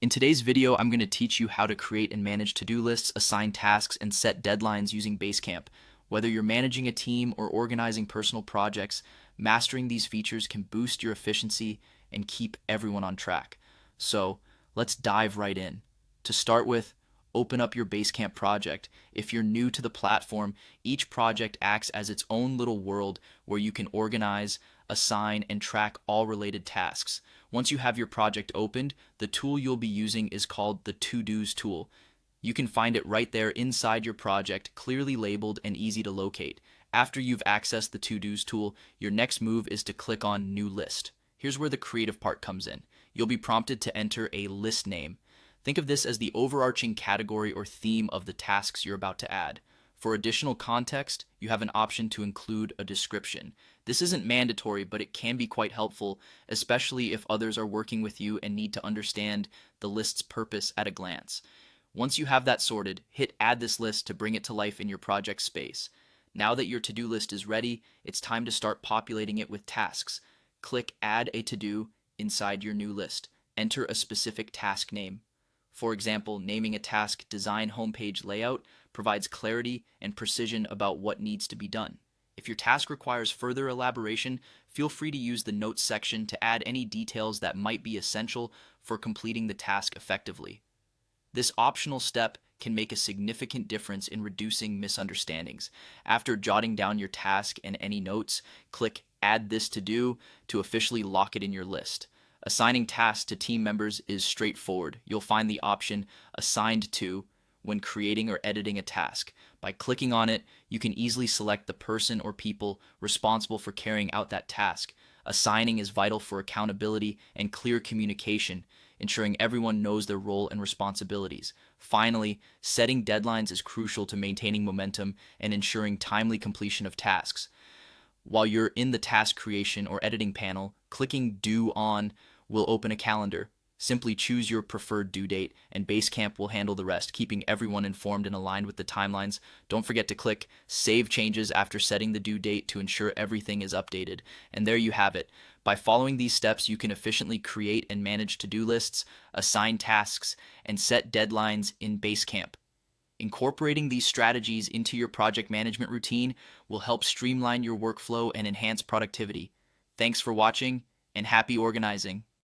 In today's video, I'm going to teach you how to create and manage to-do lists, assign tasks, and set deadlines using Basecamp. Whether you're managing a team or organizing personal projects, mastering these features can boost your efficiency and keep everyone on track. So, let's dive right in. To start with, open up your Basecamp project. If you're new to the platform, each project acts as its own little world where you can organize, assign, and track all related tasks. Once you have your project opened, the tool you'll be using is called the To-Dos tool. You can find it right there inside your project, clearly labeled and easy to locate. After you've accessed the To-Dos tool, your next move is to click on New List. Here's where the creative part comes in. You'll be prompted to enter a list name. Think of this as the overarching category or theme of the tasks you're about to add. For additional context, you have an option to include a description. This isn't mandatory, but it can be quite helpful, especially if others are working with you and need to understand the list's purpose at a glance. Once you have that sorted, hit Add this list to bring it to life in your project space. Now that your to-do list is ready, it's time to start populating it with tasks. Click Add a to-do inside your new list. Enter a specific task name. For example, naming a task Design Homepage Layout provides clarity and precision about what needs to be done. If your task requires further elaboration, feel free to use the Notes section to add any details that might be essential for completing the task effectively. This optional step can make a significant difference in reducing misunderstandings. After jotting down your task and any notes, click Add this to do to officially lock it in your list. Assigning tasks to team members is straightforward. You'll find the option Assigned to when creating or editing a task. By clicking on it, you can easily select the person or people responsible for carrying out that task. Assigning is vital for accountability and clear communication, ensuring everyone knows their role and responsibilities. Finally, setting deadlines is crucial to maintaining momentum and ensuring timely completion of tasks. While you're in the task creation or editing panel, clicking Due On will open a calendar. Simply choose your preferred due date, and Basecamp will handle the rest, keeping everyone informed and aligned with the timelines. Don't forget to click Save Changes after setting the due date to ensure everything is updated. And there you have it. By following these steps, you can efficiently create and manage to-do lists, assign tasks, and set deadlines in Basecamp. Incorporating these strategies into your project management routine will help streamline your workflow and enhance productivity. Thanks for watching, and happy organizing!